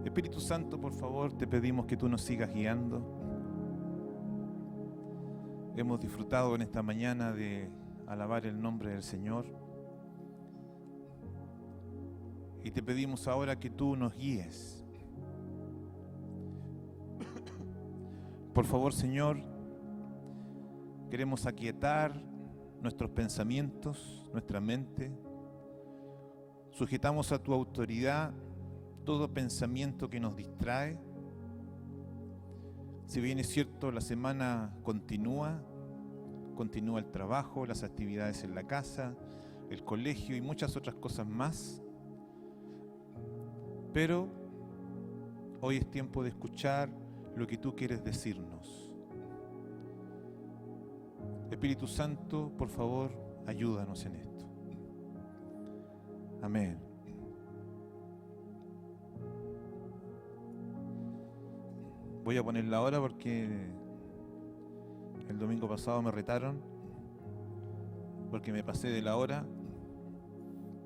Espíritu Santo, por favor, te pedimos que tú nos sigas guiando. Hemos disfrutado en esta mañana de alabar el nombre del Señor. Y te pedimos ahora que tú nos guíes. Por favor, Señor, queremos aquietar nuestros pensamientos, nuestra mente. Sujetamos a tu autoridad todo pensamiento que nos distrae. Si bien es cierto, la semana continúa el trabajo, las actividades en la casa, el colegio y muchas otras cosas más. Pero hoy es tiempo de escuchar lo que tú quieres decirnos. Espíritu Santo, por favor, ayúdanos en esto. Amén. Voy a poner la hora porque el domingo pasado me retaron porque me pasé de la hora.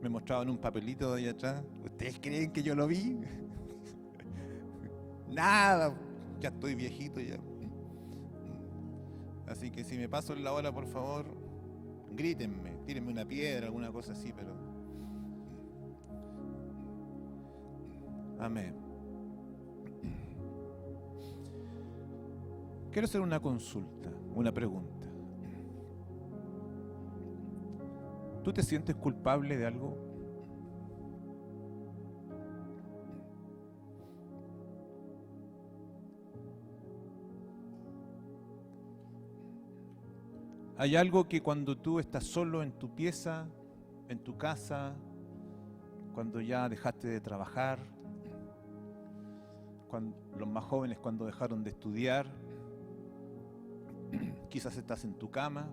Me mostraban un papelito de ahí atrás. ¿Ustedes creen que yo lo vi? Nada, ya estoy viejito ya. Así que si me paso en la hora, por favor, grítenme, tírenme una piedra, alguna cosa así, pero... Amén. Quiero hacer una consulta, una pregunta. ¿Tú te sientes culpable de algo? ¿Hay algo que cuando tú estás solo en tu pieza, en tu casa, cuando ya dejaste de trabajar, los más jóvenes cuando dejaron de estudiar, quizás estás en tu cama,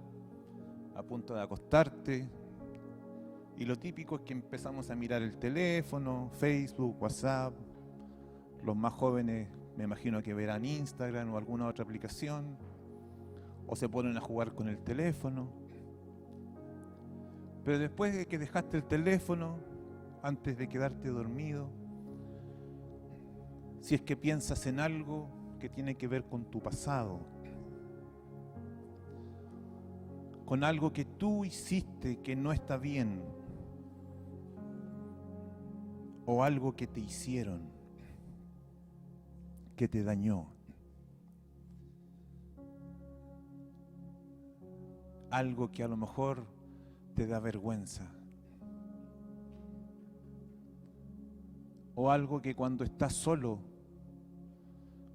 a punto de acostarte, y lo típico es que empezamos a mirar el teléfono, Facebook, WhatsApp, los más jóvenes me imagino que verán Instagram o alguna otra aplicación, o se ponen a jugar con el teléfono. Pero después de que dejaste el teléfono, antes de quedarte dormido, si es que piensas en algo que tiene que ver con tu pasado, con algo que tú hiciste que no está bien, o algo que te hicieron, que te dañó, algo que a lo mejor te da vergüenza, o algo que cuando estás solo,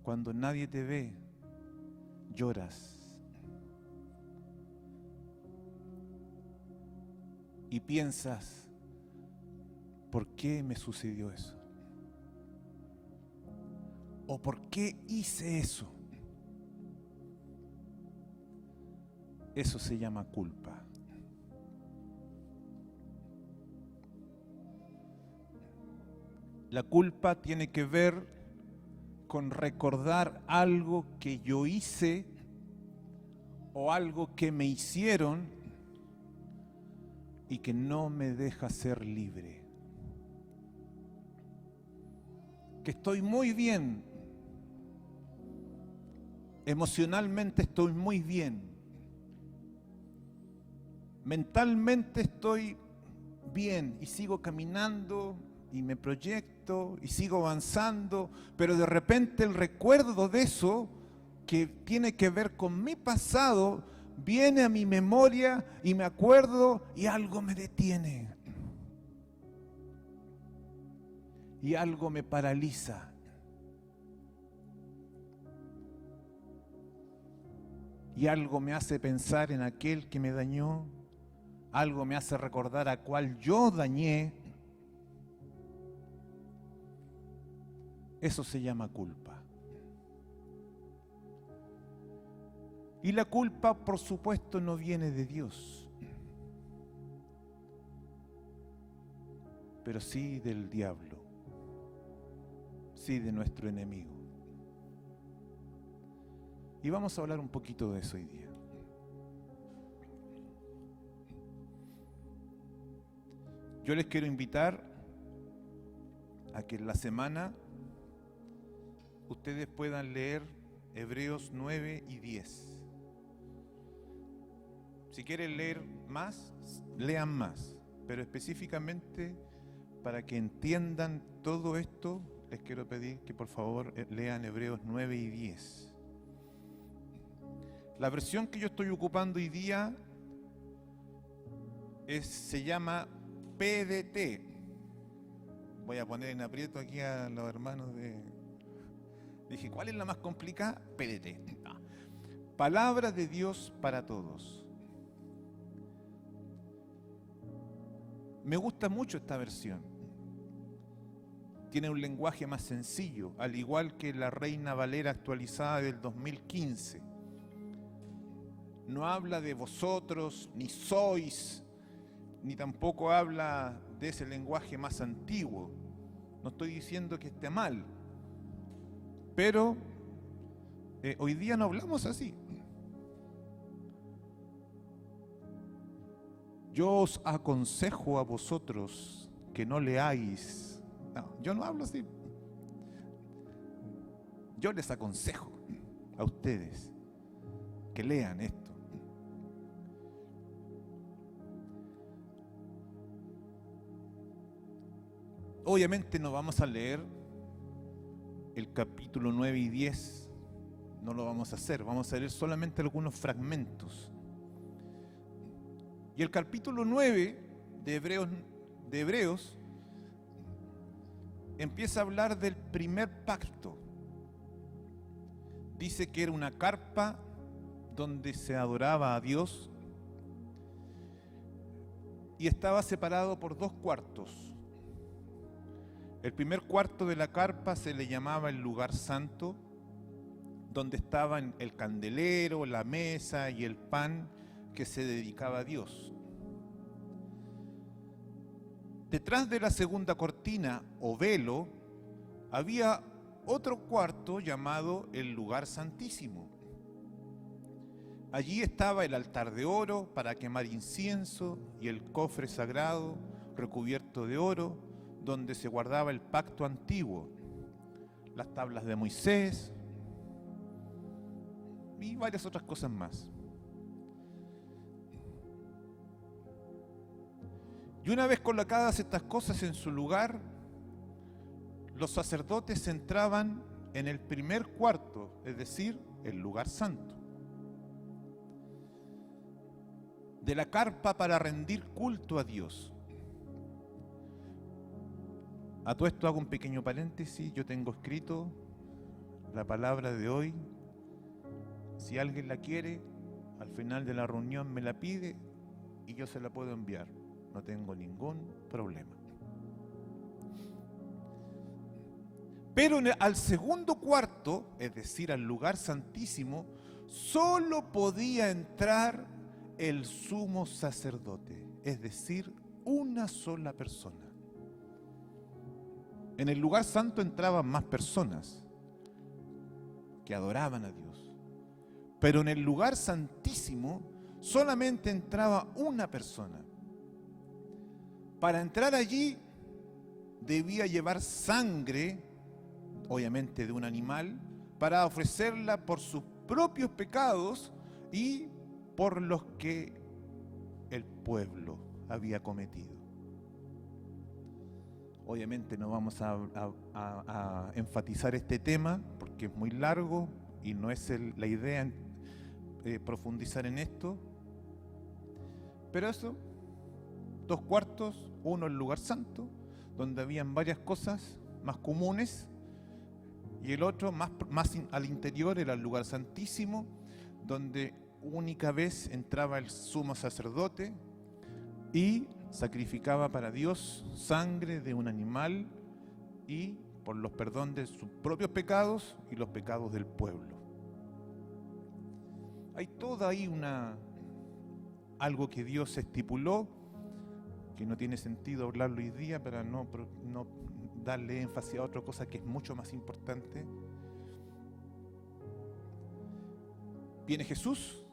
cuando nadie te ve, lloras y piensas, ¿por qué me sucedió eso? ¿O por qué hice eso? Eso se llama culpa. La culpa tiene que ver con recordar algo que yo hice o algo que me hicieron y que no me deja ser libre. Que estoy muy bien, emocionalmente estoy muy bien, mentalmente estoy bien y sigo caminando y me proyecto y sigo avanzando, pero de repente el recuerdo de eso que tiene que ver con mi pasado viene a mi memoria y me acuerdo y algo me detiene y algo me paraliza. Y algo me hace pensar en aquel que me dañó, algo me hace recordar a cuál yo dañé. Eso se llama culpa. Y la culpa, por supuesto, no viene de Dios, pero sí del diablo, sí de nuestro enemigo. Y vamos a hablar un poquito de eso hoy día. Yo les quiero invitar a que en la semana ustedes puedan leer Hebreos 9 y 10. Si quieren leer más, lean más, pero específicamente para que entiendan todo esto, les quiero pedir que por favor lean Hebreos 9 y 10. La versión que yo estoy ocupando hoy día se llama PDT. Voy a poner en aprieto aquí a los hermanos de... Dije, ¿cuál es la más complicada? PDT. Palabra de Dios para todos. Me gusta mucho esta versión. Tiene un lenguaje más sencillo, al igual que la Reina Valera actualizada del 2015. No habla de vosotros, ni sois, ni tampoco habla de ese lenguaje más antiguo. No estoy diciendo que esté mal, pero hoy día no hablamos así. Yo os aconsejo a vosotros que no leáis. No, yo no hablo así. Yo les aconsejo a ustedes que lean esto. Obviamente no vamos a leer el capítulo 9 y 10, no lo vamos a hacer, vamos a leer solamente algunos fragmentos. Y el capítulo 9 de Hebreos empieza a hablar del primer pacto. Dice que era una carpa donde se adoraba a Dios y estaba separado por 2 cuartos. El primer cuarto de la carpa se le llamaba el lugar santo, donde estaban el candelero, la mesa y el pan que se dedicaba a Dios. Detrás de la segunda cortina o velo había otro cuarto llamado el lugar santísimo. Allí estaba el altar de oro para quemar incienso y el cofre sagrado recubierto de oro, donde se guardaba el pacto antiguo, las tablas de Moisés y varias otras cosas más. Y una vez colocadas estas cosas en su lugar, los sacerdotes entraban en el primer cuarto, es decir, el lugar santo, de la carpa para rendir culto a Dios. A todo esto hago un pequeño paréntesis. Yo tengo escrito la palabra de hoy. Si alguien la quiere, al final de la reunión me la pide y yo se la puedo enviar. No tengo ningún problema. Pero al segundo cuarto, es decir, al lugar santísimo, solo podía entrar el sumo sacerdote, es decir, una sola persona. En el lugar santo entraban más personas que adoraban a Dios. Pero en el lugar santísimo solamente entraba una persona. Para entrar allí debía llevar sangre, obviamente de un animal, para ofrecerla por sus propios pecados y por los que el pueblo había cometido. Obviamente no vamos a enfatizar este tema porque es muy largo y no es la idea profundizar en esto. Pero eso, 2 cuartos, uno el lugar santo, donde habían varias cosas más comunes, y el otro más al interior era el lugar santísimo, donde única vez entraba el sumo sacerdote y sacrificaba para Dios sangre de un animal y por los perdón de sus propios pecados y los pecados del pueblo. Hay toda ahí algo que Dios estipuló, que no tiene sentido hablarlo hoy día para no darle énfasis a otra cosa que es mucho más importante. Viene Jesús,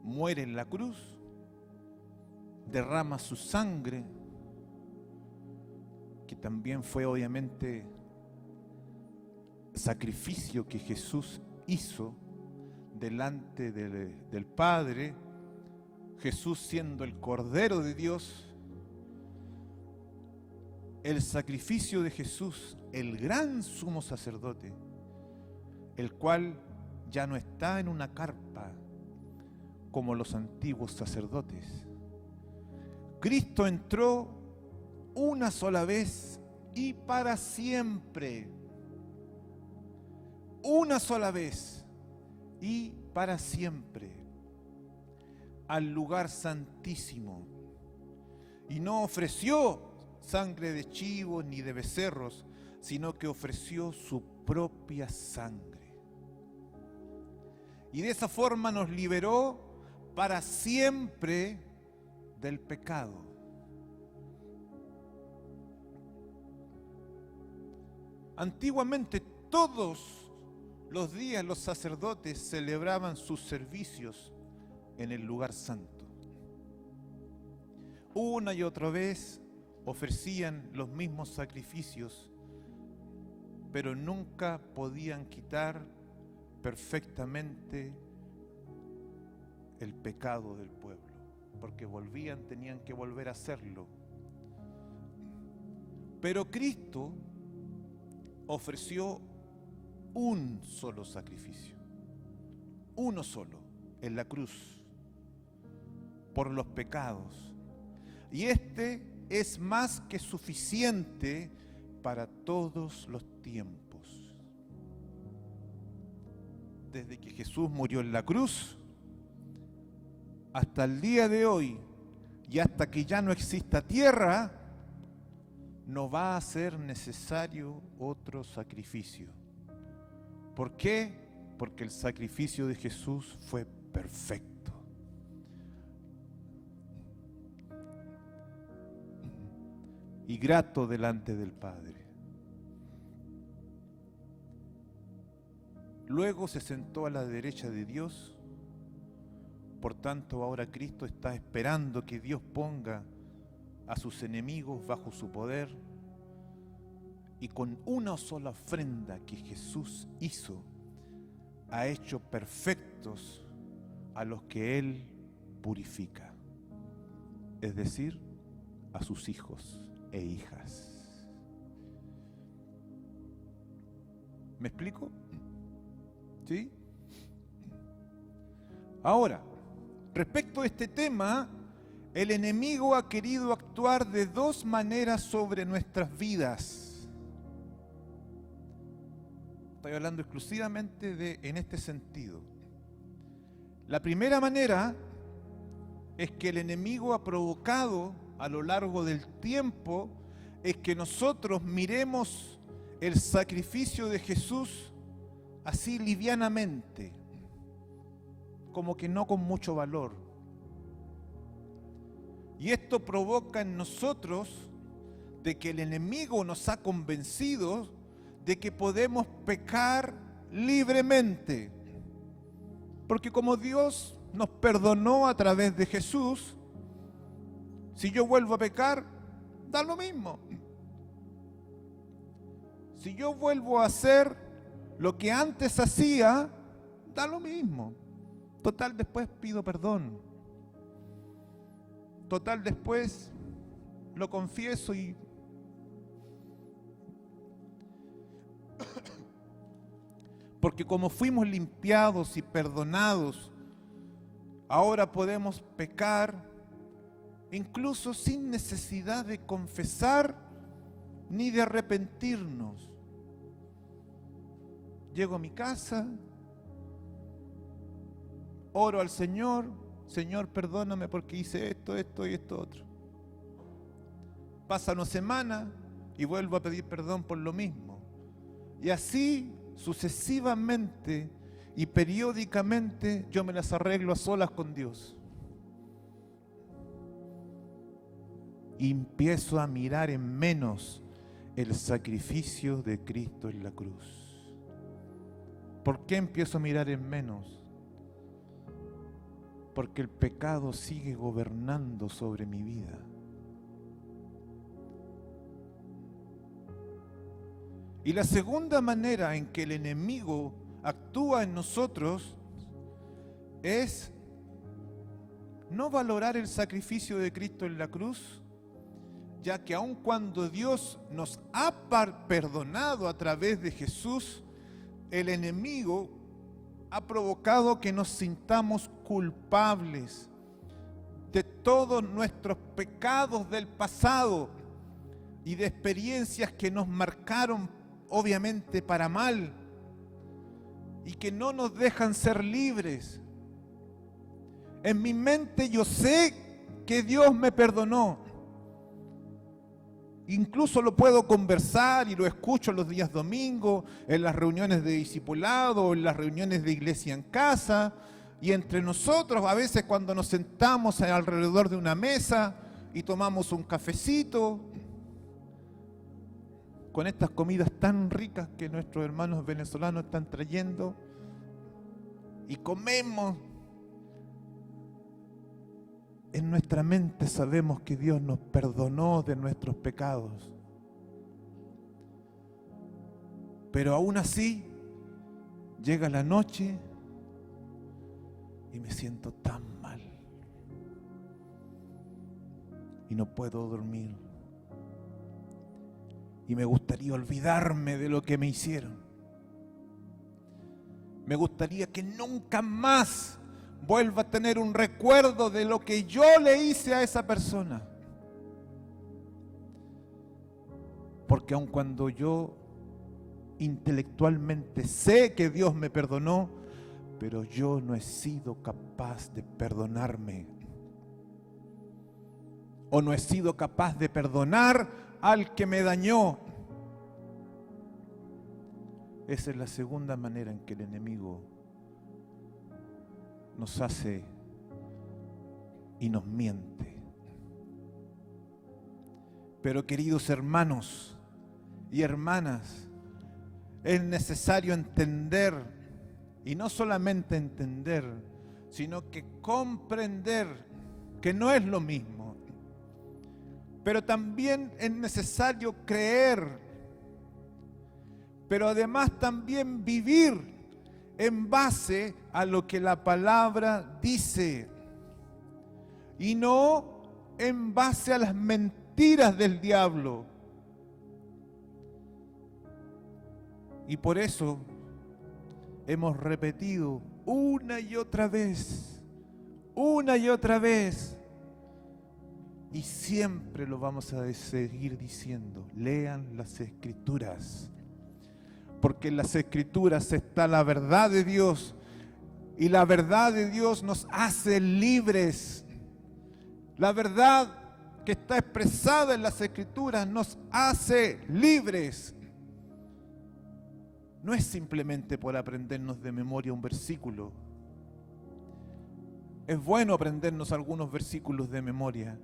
muere en la cruz, derrama su sangre, que también fue obviamente sacrificio que Jesús hizo delante del Padre, Jesús siendo el Cordero de Dios, el sacrificio de Jesús, el gran sumo sacerdote, el cual ya no está en una carpa como los antiguos sacerdotes. Cristo entró una sola vez y para siempre. Una sola vez y para siempre al lugar santísimo. Y no ofreció sangre de chivos ni de becerros, sino que ofreció su propia sangre. Y de esa forma nos liberó para siempre del pecado. Antiguamente todos los días los sacerdotes celebraban sus servicios en el lugar santo. Una y otra vez ofrecían los mismos sacrificios, pero nunca podían quitar perfectamente el pecado del pueblo, porque tenían que volver a hacerlo. Pero Cristo ofreció un solo sacrificio, uno solo, en la cruz, por los pecados. Y este es más que suficiente para todos los tiempos. Desde que Jesús murió en la cruz hasta el día de hoy y hasta que ya no exista tierra, no va a ser necesario otro sacrificio. ¿Por qué? Porque el sacrificio de Jesús fue perfecto. Y grato delante del Padre. Luego se sentó a la derecha de Dios. Por tanto, ahora Cristo está esperando que Dios ponga a sus enemigos bajo su poder, y con una sola ofrenda que Jesús hizo, ha hecho perfectos a los que Él purifica, es decir, a sus hijos e hijas. ¿Me explico? ¿Sí? Ahora, respecto a este tema, el enemigo ha querido actuar de dos maneras sobre nuestras vidas. Estoy hablando exclusivamente en este sentido. La primera manera es que el enemigo ha provocado a lo largo del tiempo es que nosotros miremos el sacrificio de Jesús así livianamente, como que no con mucho valor. Y esto provoca en nosotros de que el enemigo nos ha convencido de que podemos pecar libremente. Porque como Dios nos perdonó a través de Jesús, si yo vuelvo a pecar, da lo mismo. Si yo vuelvo a hacer lo que antes hacía, da lo mismo. Total, después pido perdón. Total, después lo confieso y porque como fuimos limpiados y perdonados, ahora podemos pecar incluso sin necesidad de confesar ni de arrepentirnos. Llego a mi casa, oro al Señor: Señor, perdóname porque hice esto, esto y esto otro. Pasa una semana y vuelvo a pedir perdón por lo mismo. Y así sucesivamente y periódicamente yo me las arreglo a solas con Dios. Y empiezo a mirar en menos el sacrificio de Cristo en la cruz. ¿Por qué empiezo a mirar en menos? Porque el pecado sigue gobernando sobre mi vida. Y la segunda manera en que el enemigo actúa en nosotros es no valorar el sacrificio de Cristo en la cruz, ya que aun cuando Dios nos ha perdonado a través de Jesús, el enemigo ha provocado que nos sintamos culpables de todos nuestros pecados del pasado y de experiencias que nos marcaron obviamente para mal y que no nos dejan ser libres. En mi mente yo sé que Dios me perdonó. Incluso lo puedo conversar y lo escucho los días domingos, en las reuniones de discipulado, en las reuniones de iglesia en casa, y entre nosotros, a veces cuando nos sentamos alrededor de una mesa y tomamos un cafecito, con estas comidas tan ricas que nuestros hermanos venezolanos están trayendo, y comemos, en nuestra mente sabemos que Dios nos perdonó de nuestros pecados. Pero aún así, llega la noche y me siento tan mal. Y no puedo dormir. Y me gustaría olvidarme de lo que me hicieron. Me gustaría que nunca más vuelva a tener un recuerdo de lo que yo le hice a esa persona. Porque aun cuando yo intelectualmente sé que Dios me perdonó, pero yo no he sido capaz de perdonarme. O no he sido capaz de perdonar al que me dañó. Esa es la segunda manera en que el enemigo nos hace y nos miente. Pero queridos hermanos y hermanas, es necesario entender, y no solamente entender, sino que comprender que no es lo mismo. Pero también es necesario creer, pero además también vivir en base a lo que la palabra dice y no en base a las mentiras del diablo. Y por eso hemos repetido una y otra vez, y siempre lo vamos a seguir diciendo: lean las Escrituras. Porque en las Escrituras está la verdad de Dios, y la verdad de Dios nos hace libres. La verdad que está expresada en las Escrituras nos hace libres. No es simplemente por aprendernos de memoria un versículo. Es bueno aprendernos algunos versículos de memoria,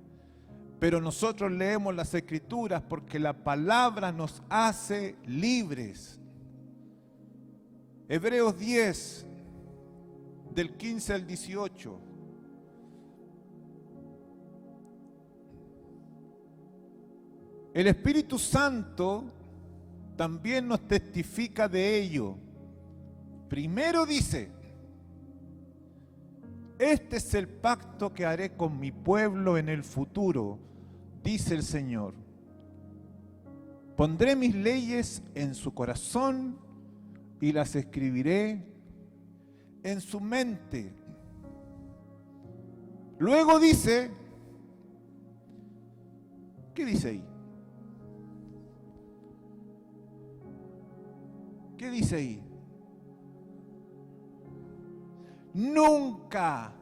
pero nosotros leemos las Escrituras porque la palabra nos hace libres. Hebreos 10, del 15 al 18. El Espíritu Santo también nos testifica de ello. Primero dice: este es el pacto que haré con mi pueblo en el futuro, dice el Señor. Pondré mis leyes en su corazón y las escribiré en su mente. Luego dice, ¿qué dice ahí? ¿Qué dice ahí? Nunca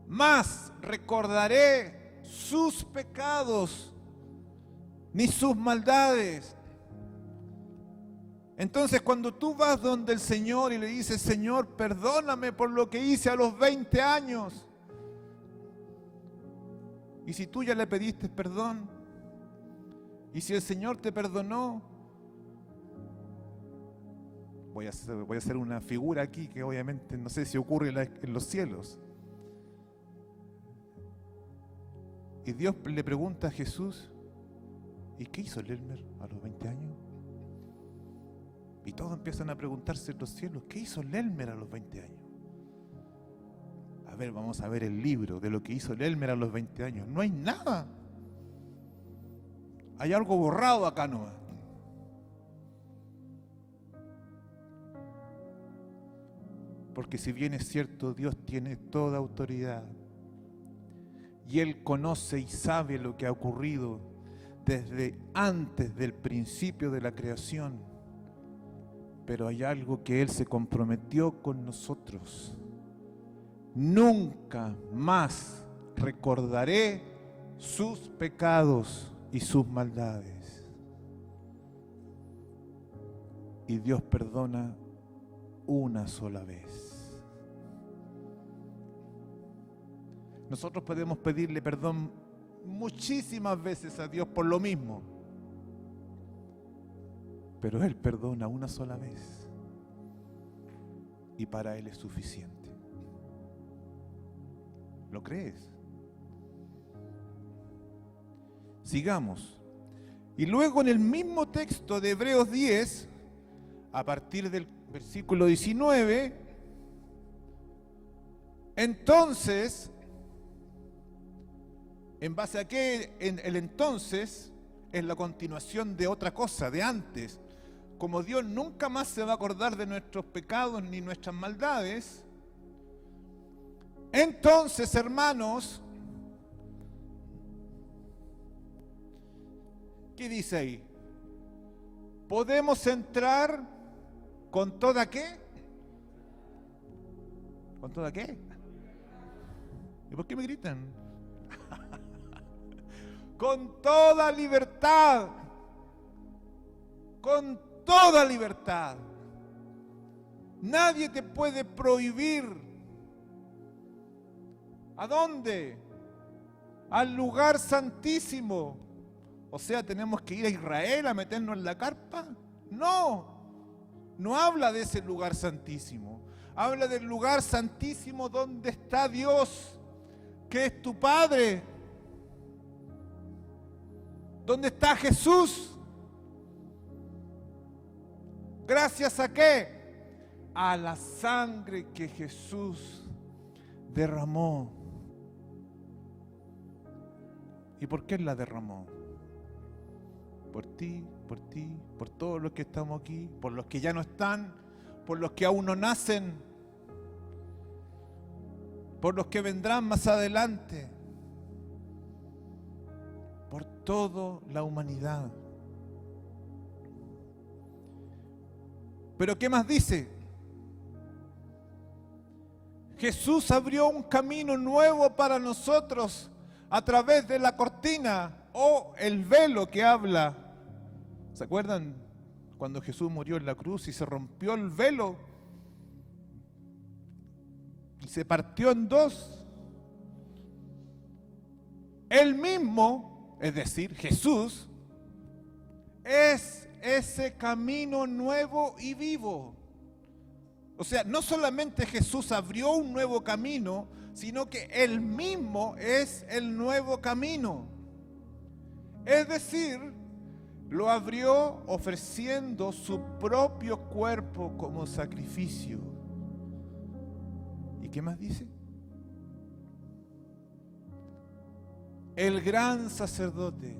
más recordaré sus pecados ni sus maldades. Entonces, cuando tú vas donde el Señor y le dices: Señor, perdóname por lo que hice a los 20 años. Y si tú ya le pediste perdón, y si el Señor te perdonó, voy a hacer una figura aquí que obviamente no sé si ocurre en los cielos. Y Dios le pregunta a Jesús: ¿Y qué hizo el Elmer a los 20 años? Y todos empiezan a preguntarse en los cielos, ¿qué hizo el Elmer a los 20 años? A ver, vamos a ver el libro de lo que hizo el Elmer a los 20 años. No hay nada. Hay algo borrado acá nomás. Porque si bien es cierto, Dios tiene toda autoridad y Él conoce y sabe lo que ha ocurrido desde antes del principio de la creación, pero hay algo que Él se comprometió con nosotros. Nunca más recordaré sus pecados y sus maldades. Y Dios perdona una sola vez. Nosotros podemos pedirle perdón muchísimas veces a Dios por lo mismo, pero Él perdona una sola vez y para Él es suficiente. ¿Lo crees? Sigamos. Y luego en el mismo texto de Hebreos 10, a partir del versículo 19, entonces, ¿en base a qué? En el entonces es la continuación de otra cosa, de antes. Como Dios nunca más se va a acordar de nuestros pecados ni nuestras maldades, entonces, hermanos, ¿qué dice ahí? Podemos entrar con toda qué. ¿Con toda qué? ¿Y por qué me gritan? Con toda libertad. Con toda libertad. Nadie te puede prohibir. ¿A dónde? Al lugar santísimo. O sea, ¿tenemos que ir a Israel a meternos en la carpa? No, no habla de ese lugar santísimo. Habla del lugar santísimo donde está Dios, que es tu Padre. ¿Dónde está Jesús? ¿Gracias a qué? A la sangre que Jesús derramó. ¿Y por qué Él la derramó? Por ti, por todos los que estamos aquí, por los que ya no están, por los que aún no nacen, por los que vendrán más adelante, por toda la humanidad. Pero ¿qué más dice? Jesús abrió un camino nuevo para nosotros a través de la cortina o el velo que habla. ¿Se acuerdan cuando Jesús murió en la cruz y se rompió el velo y se partió en dos? Él mismo, es decir, Jesús, es ese camino nuevo y vivo. O sea, no solamente Jesús abrió un nuevo camino, sino que Él mismo es el nuevo camino. Es decir, lo abrió ofreciendo su propio cuerpo como sacrificio. ¿Y qué más dice? El gran sacerdote.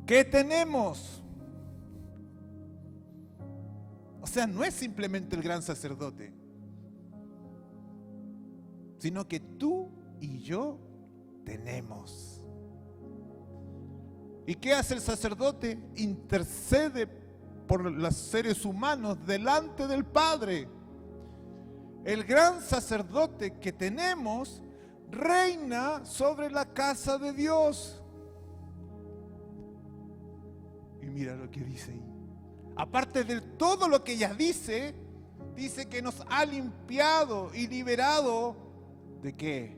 ¿Qué tenemos? O sea, no es simplemente el gran sacerdote, sino que tú y yo tenemos. ¿Y qué hace el sacerdote? Intercede por los seres humanos delante del Padre. El gran sacerdote que tenemos reina sobre la casa de Dios. Y mira lo que dice ahí. Aparte de todo lo que ella dice, dice que nos ha limpiado y liberado ¿de qué?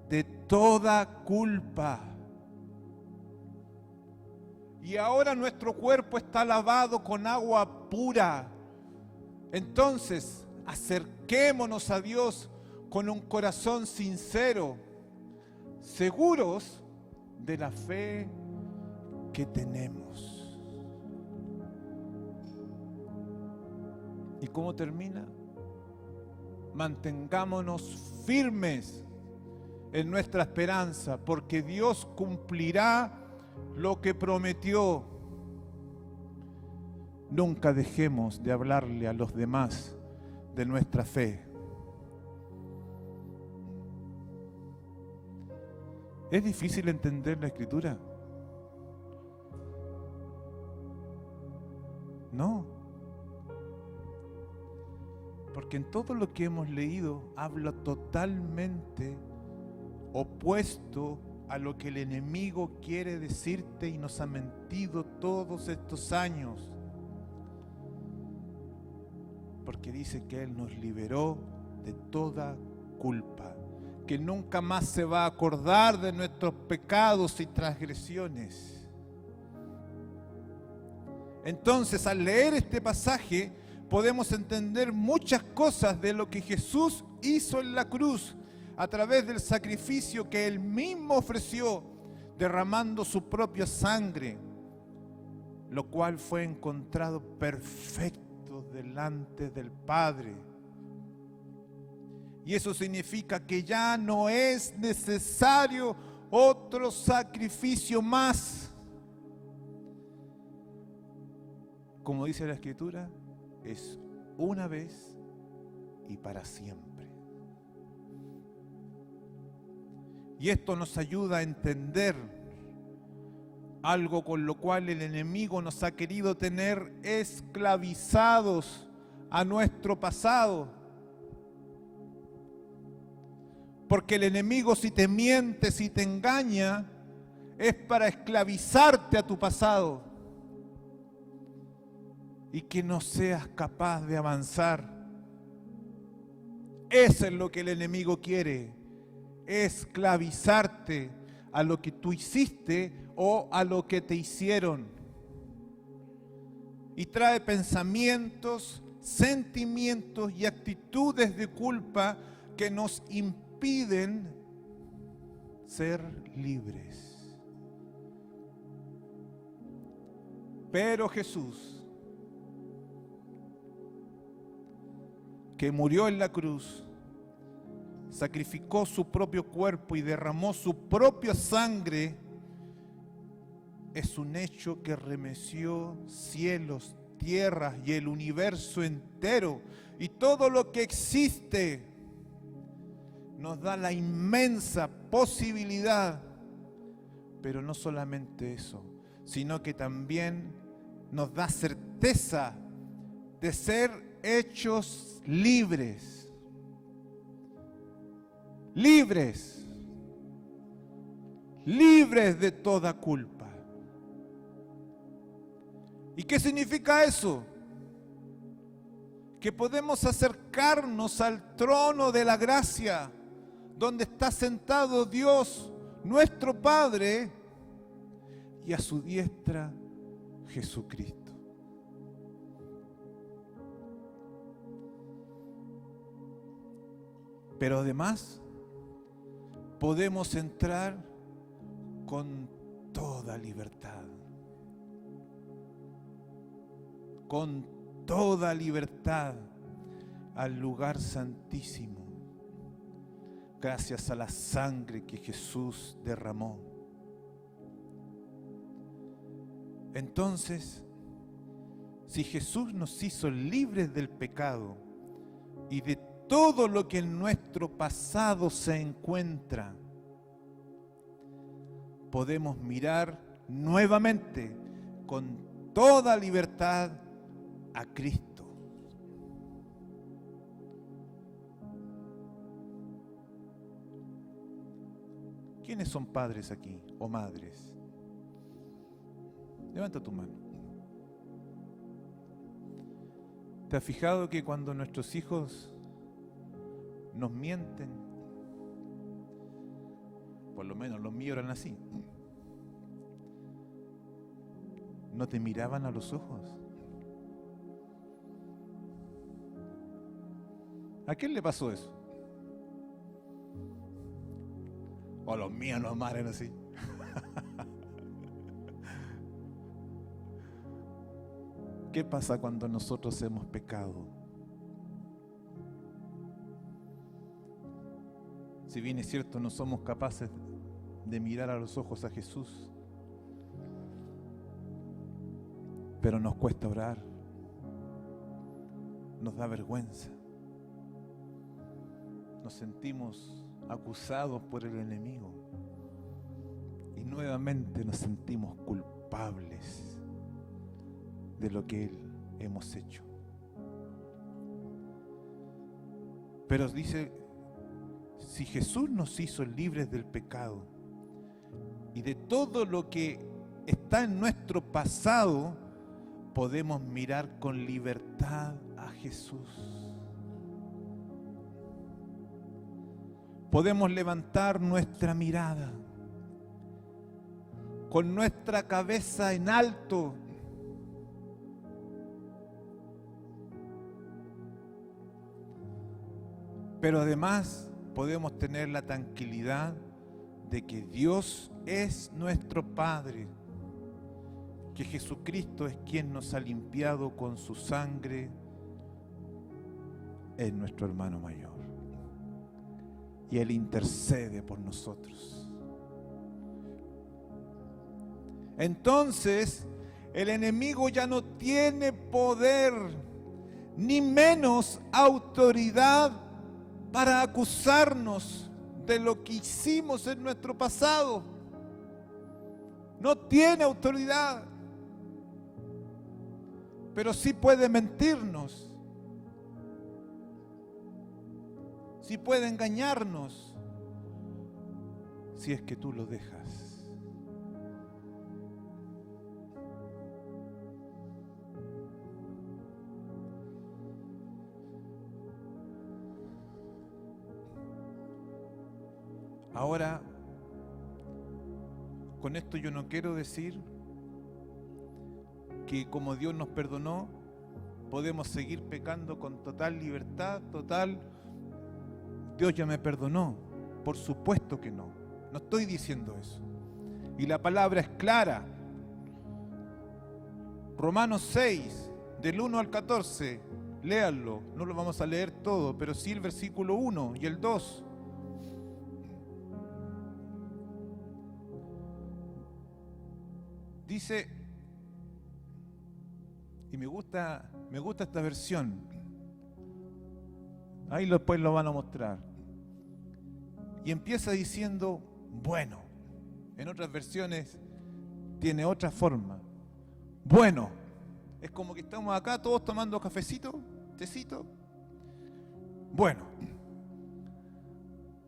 De toda culpa. Y ahora nuestro cuerpo está lavado con agua pura. Entonces, acerquémonos a Dios con un corazón sincero, seguros de la fe que tenemos. ¿Y cómo termina? Mantengámonos firmes en nuestra esperanza, porque Dios cumplirá lo que prometió. Nunca dejemos de hablarle a los demás de nuestra fe. ¿Es difícil entender la Escritura? No. Porque en todo lo que hemos leído habla totalmente opuesto a lo que el enemigo quiere decirte y nos ha mentido todos estos años. Porque dice que Él nos liberó de toda culpa, que nunca más se va a acordar de nuestros pecados y transgresiones. Entonces, al leer este pasaje, podemos entender muchas cosas de lo que Jesús hizo en la cruz, a través del sacrificio que Él mismo ofreció, derramando su propia sangre, lo cual fue encontrado perfecto delante del Padre. Y eso significa que ya no es necesario otro sacrificio más. Como dice la Escritura, es una vez y para siempre. Y esto nos ayuda a entender algo con lo cual el enemigo nos ha querido tener esclavizados a nuestro pasado. Porque el enemigo, si te miente, si te engaña, es para esclavizarte a tu pasado y que no seas capaz de avanzar. Eso es lo que el enemigo quiere, esclavizarte a lo que tú hiciste o a lo que te hicieron. Y trae pensamientos, sentimientos y actitudes de culpa que nos impiden ser libres. Pero Jesús, que murió en la cruz, sacrificó su propio cuerpo y derramó su propia sangre, es un hecho que remeció cielos, tierras y el universo entero, y todo lo que existe nos da la inmensa posibilidad, pero no solamente eso, sino que también nos da certeza de ser hechos libres. Libres. Libres de toda culpa. ¿Y qué significa eso? Que podemos acercarnos al trono de la gracia, donde está sentado Dios, nuestro Padre, y a su diestra Jesucristo. Pero además podemos entrar con toda libertad. Con toda libertad al lugar santísimo, gracias a la sangre que Jesús derramó. Entonces, si Jesús nos hizo libres del pecado y de todo lo que en nuestro pasado se encuentra, podemos mirar nuevamente con toda libertad a Cristo. ¿Quiénes son padres aquí o madres? Levanta tu mano. ¿Te has fijado que cuando nuestros hijos nos mienten, por lo menos los míos eran así, no te miraban a los ojos? ¿A quién le pasó eso? O los míos nomás eran así. ¿Qué pasa cuando nosotros hemos pecado? Si bien es cierto, no somos capaces de mirar a los ojos a Jesús, pero nos cuesta orar, nos da vergüenza, nos sentimos acusados por el enemigo y nuevamente nos sentimos culpables de lo que hemos hecho. Pero dice, si Jesús nos hizo libres del pecado y de todo lo que está en nuestro pasado, podemos mirar con libertad a Jesús. Podemos levantar nuestra mirada con nuestra cabeza en alto. Pero además podemos tener la tranquilidad de que Dios es nuestro Padre, que Jesucristo es quien nos ha limpiado con su sangre, es nuestro hermano mayor. Y Él intercede por nosotros. Entonces, el enemigo ya no tiene poder, ni menos autoridad para acusarnos de lo que hicimos en nuestro pasado. No tiene autoridad, pero sí puede mentirnos, sí puede engañarnos, si es que tú lo dejas. Ahora, con esto yo no quiero decir que como Dios nos perdonó, podemos seguir pecando con total libertad, total. Dios ya me perdonó. Por supuesto que no. No estoy diciendo eso. Y la palabra es clara. Romanos 6, del 1 al 14, léanlo. No lo vamos a leer todo, pero sí el versículo 1 y el 2. Dice, y me gusta esta versión, ahí después lo van a mostrar, y empieza diciendo, bueno, en otras versiones tiene otra forma, bueno, es como que estamos acá todos tomando cafecito, tecito, bueno,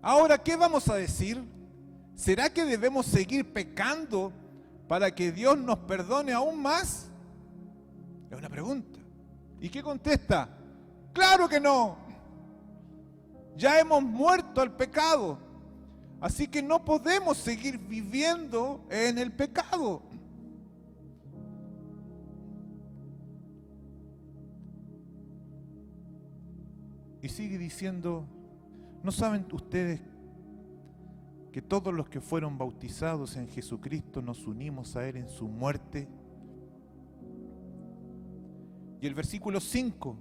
ahora, ¿qué vamos a decir? ¿Será que debemos seguir pecando para que Dios nos perdone aún más? Es una pregunta. ¿Y qué contesta? ¡Claro que no! Ya hemos muerto al pecado. Así que no podemos seguir viviendo en el pecado. Y sigue diciendo, ¿no saben ustedes que todos los que fueron bautizados en Jesucristo nos unimos a Él en su muerte? Y el versículo 5,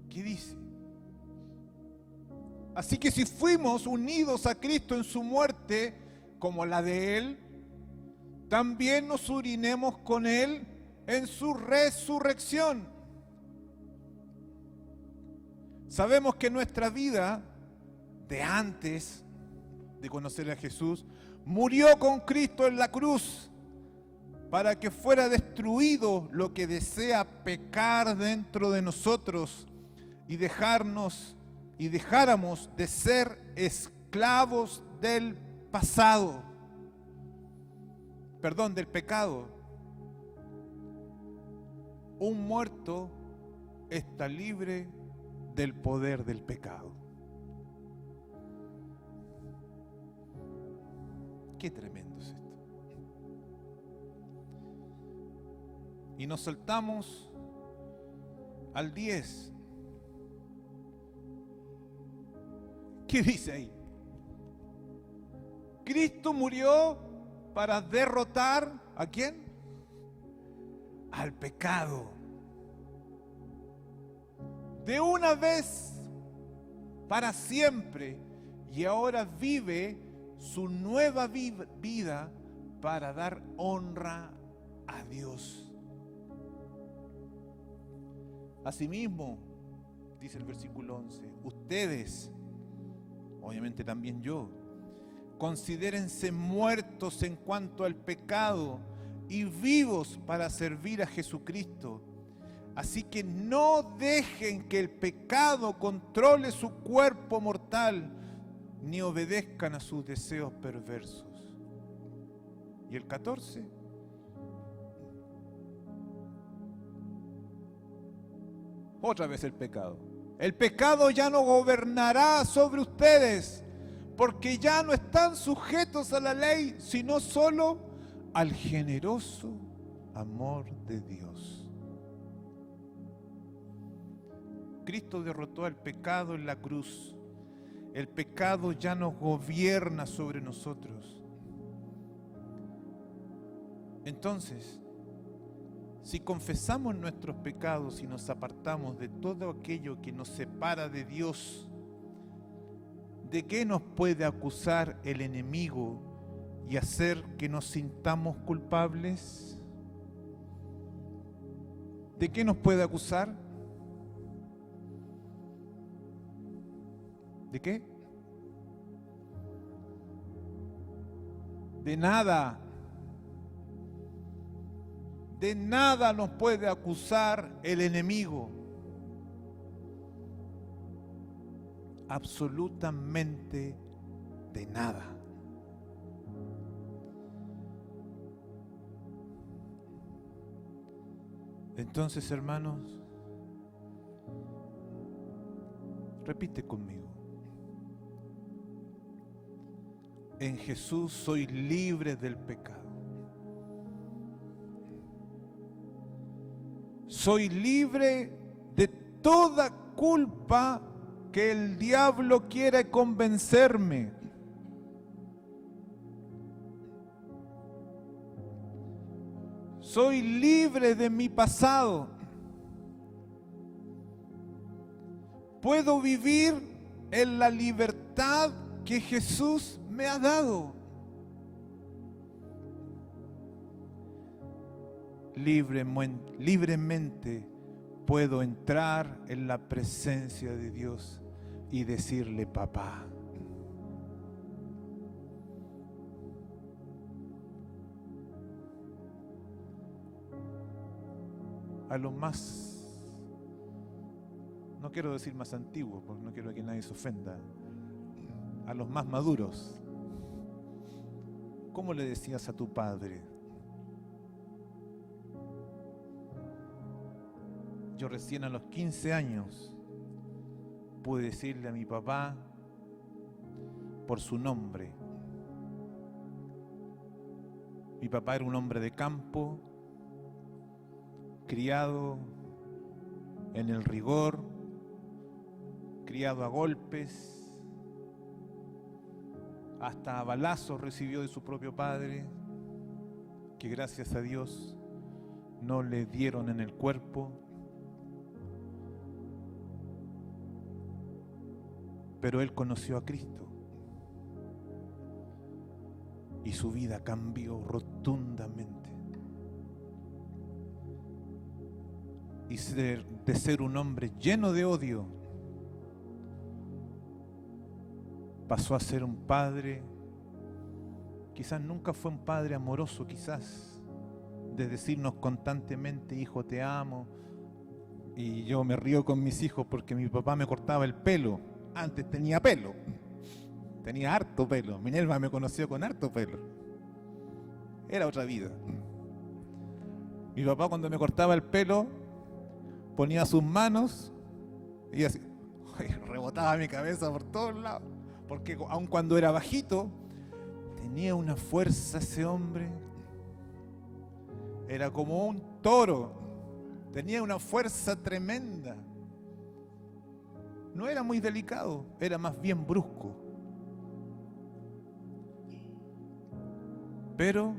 ¿qué dice? Así que si fuimos unidos a Cristo en su muerte, como la de Él, también nos uniremos con Él en su resurrección. Sabemos que nuestra vida de antes de conocer a Jesús murió con Cristo en la cruz para que fuera destruido lo que desea pecar dentro de nosotros y dejáramos de ser esclavos del pasado, del pecado. Un muerto está libre del poder del pecado. Qué tremendo es esto. Y nos saltamos al 10. ¿Qué dice ahí? Cristo murió para derrotar ¿a quién? al pecado. De una vez para siempre, y ahora vive su nueva vida para dar honra a Dios. Asimismo, dice el versículo 11, ustedes, obviamente también yo, considérense muertos en cuanto al pecado y vivos para servir a Jesucristo. Así que no dejen que el pecado controle su cuerpo mortal, ni obedezcan a sus deseos perversos. Y el 14. Otra vez el pecado. El pecado ya no gobernará sobre ustedes, porque ya no están sujetos a la ley, sino solo al generoso amor de Dios. Cristo derrotó al pecado en la cruz. El pecado ya no gobierna sobre nosotros. Entonces, si confesamos nuestros pecados y nos apartamos de todo aquello que nos separa de Dios, ¿de qué nos puede acusar el enemigo y hacer que nos sintamos culpables? ¿De qué nos puede acusar? ¿De qué? De nada. De nada nos puede acusar el enemigo. Absolutamente de nada. Entonces, hermanos, repite conmigo. En Jesús soy libre del pecado. Soy libre de toda culpa que el diablo quiere convencerme. Soy libre de mi pasado. Puedo vivir en la libertad que Jesús me ha dado. Libremente puedo entrar en la presencia de Dios y decirle, papá. A los más, no quiero decir más antiguos, porque no quiero que nadie se ofenda, a los más maduros, ¿cómo le decías a tu padre? Yo recién a los 15 años pude decirle a mi papá por su nombre. Mi papá era un hombre de campo, criado en el rigor, criado a golpes, hasta a balazos recibió de su propio padre, que gracias a Dios no le dieron en el cuerpo. Pero él conoció a Cristo y su vida cambió rotundamente. Y de ser un hombre lleno de odio, pasó a ser un padre. Quizás nunca fue un padre amoroso, quizás, de decirnos constantemente, hijo, te amo. Y yo me río con mis hijos porque mi papá me cortaba el pelo. Antes tenía pelo, tenía harto pelo. Minerva me conoció con harto pelo. Era otra vida. Mi papá, cuando me cortaba el pelo, ponía sus manos y así, rebotaba mi cabeza por todos lados. Porque aun cuando era bajito, tenía una fuerza ese hombre. Era como un toro. Tenía una fuerza tremenda. No era muy delicado, era más bien brusco. Pero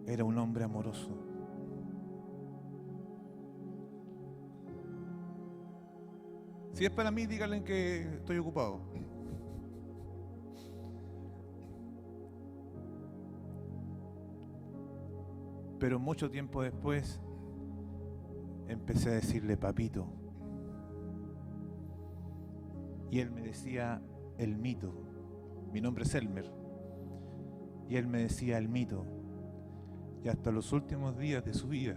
era un hombre amoroso. Si es para mí, díganle que estoy ocupado. Pero mucho tiempo después empecé a decirle papito. Y él me decía el mito. Mi nombre es Elmer. Y él me decía el mito. Y hasta los últimos días de su vida,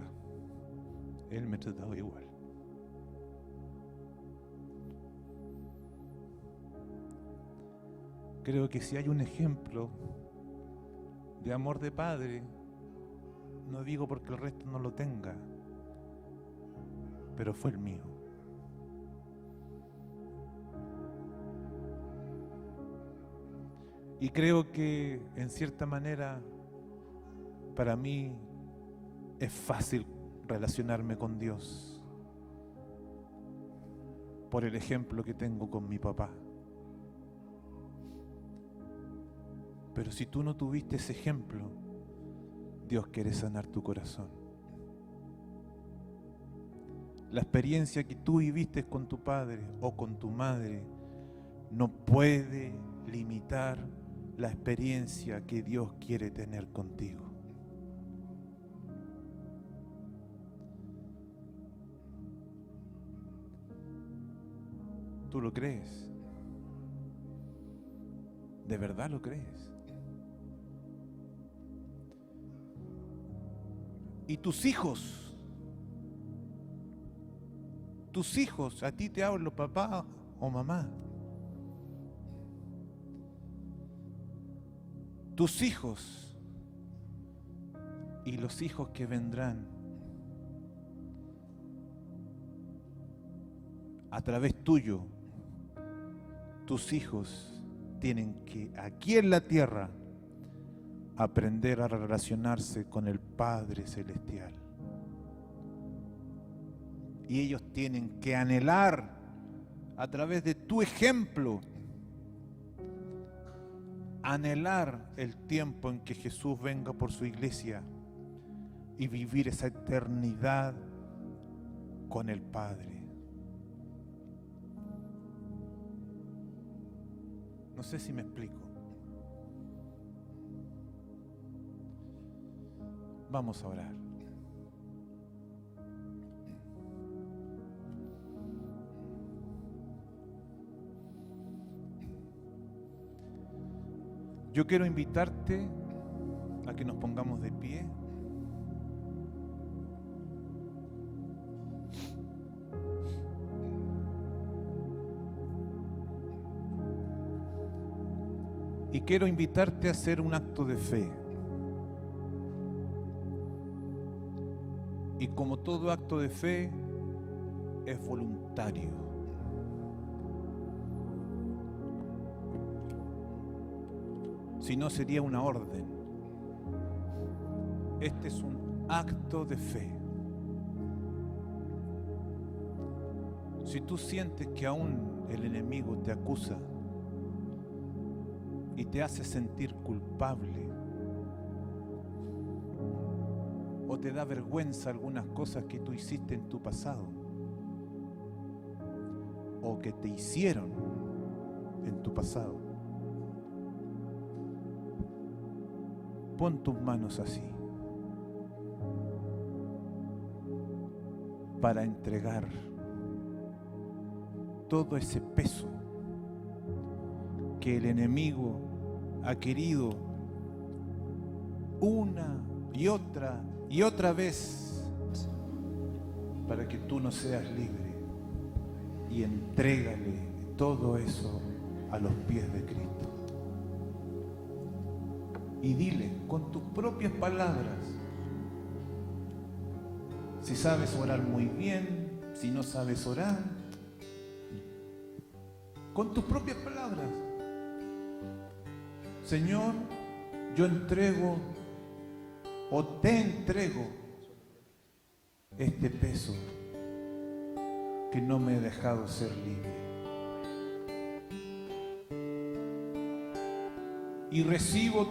él me trataba igual. Creo que si hay un ejemplo de amor de padre, no digo porque el resto no lo tenga, pero fue el mío. Y creo que en cierta manera para mí es fácil relacionarme con Dios por el ejemplo que tengo con mi papá. Pero si tú no tuviste ese ejemplo, Dios quiere sanar tu corazón. La experiencia que tú viviste con tu padre o con tu madre no puede limitar la experiencia que Dios quiere tener contigo. ¿Tú lo crees? ¿De verdad lo crees? Y tus hijos, a ti te hablo, papá o mamá. Tus hijos y los hijos que vendrán a través tuyo, tus hijos tienen que aquí en la tierra aprender a relacionarse con el Padre Celestial. Y ellos tienen que anhelar a través de tu ejemplo, anhelar el tiempo en que Jesús venga por su iglesia y vivir esa eternidad con el Padre. No sé si me explico. Vamos a orar. Yo quiero invitarte a que nos pongamos de pie. Y quiero invitarte a hacer un acto de fe. Y como todo acto de fe, es voluntario. Si no, sería una orden. Este es un acto de fe. Si tú sientes que aún el enemigo te acusa y te hace sentir culpable, o te da vergüenza algunas cosas que tú hiciste en tu pasado, o que te hicieron en tu pasado, pon tus manos así para entregar todo ese peso que el enemigo ha querido una y otra vez para que tú no seas libre, y entrégale todo eso a los pies de Cristo. Y dile con tus propias palabras, si sabes orar muy bien, si no sabes orar, con tus propias palabras: Señor, yo entrego o te entrego este peso que no me he dejado ser libre. Y recibo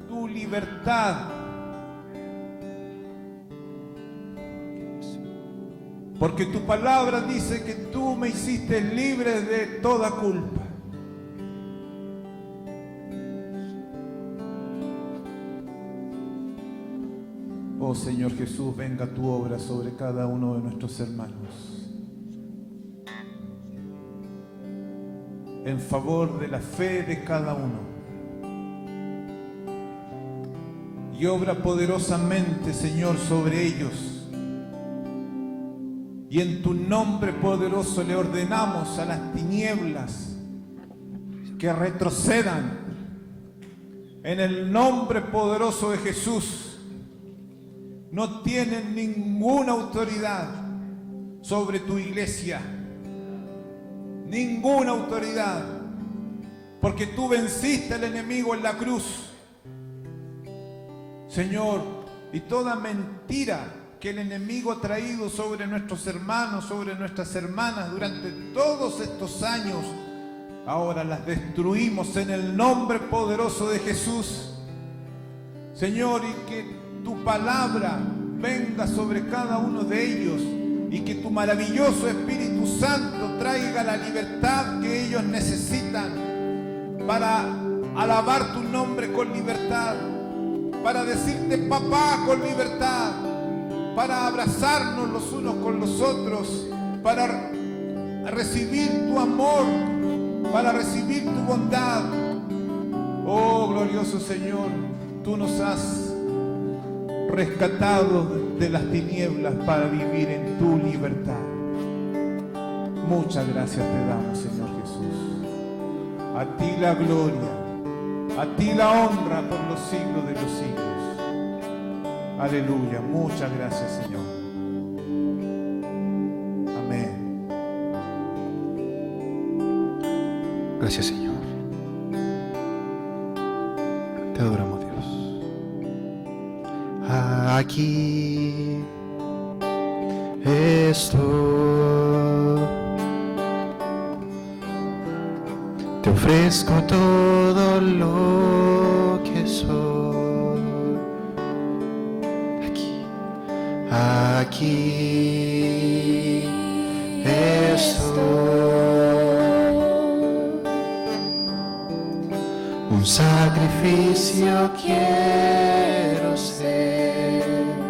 tu libertad, porque tu palabra dice que tú me hiciste libre de toda culpa. Oh Señor Jesús, venga tu obra sobre cada uno de nuestros hermanos, en favor de la fe de cada uno. Y obra poderosamente, Señor, sobre ellos. Y en tu nombre poderoso le ordenamos a las tinieblas que retrocedan. En el nombre poderoso de Jesús. No tienen ninguna autoridad sobre tu iglesia. Ninguna autoridad. Porque tú venciste al enemigo en la cruz. Señor, y toda mentira que el enemigo ha traído sobre nuestros hermanos, sobre nuestras hermanas durante todos estos años, ahora las destruimos en el nombre poderoso de Jesús. Señor, y que tu palabra venga sobre cada uno de ellos y que tu maravilloso Espíritu Santo traiga la libertad que ellos necesitan para alabar tu nombre con libertad, para decirte papá con libertad, para abrazarnos los unos con los otros, para recibir tu amor, para recibir tu bondad. Oh glorioso Señor, tú nos has rescatado de las tinieblas para vivir en tu libertad. Muchas gracias te damos, Señor Jesús. A ti la gloria, a ti la honra por los siglos de los siglos. Aleluya, muchas gracias, Señor. Amén. Gracias, Señor. Te adoramos, Dios. Aquí estoy, te ofrezco todo lo que soy. Aquí estoy, un sacrificio quiero ser.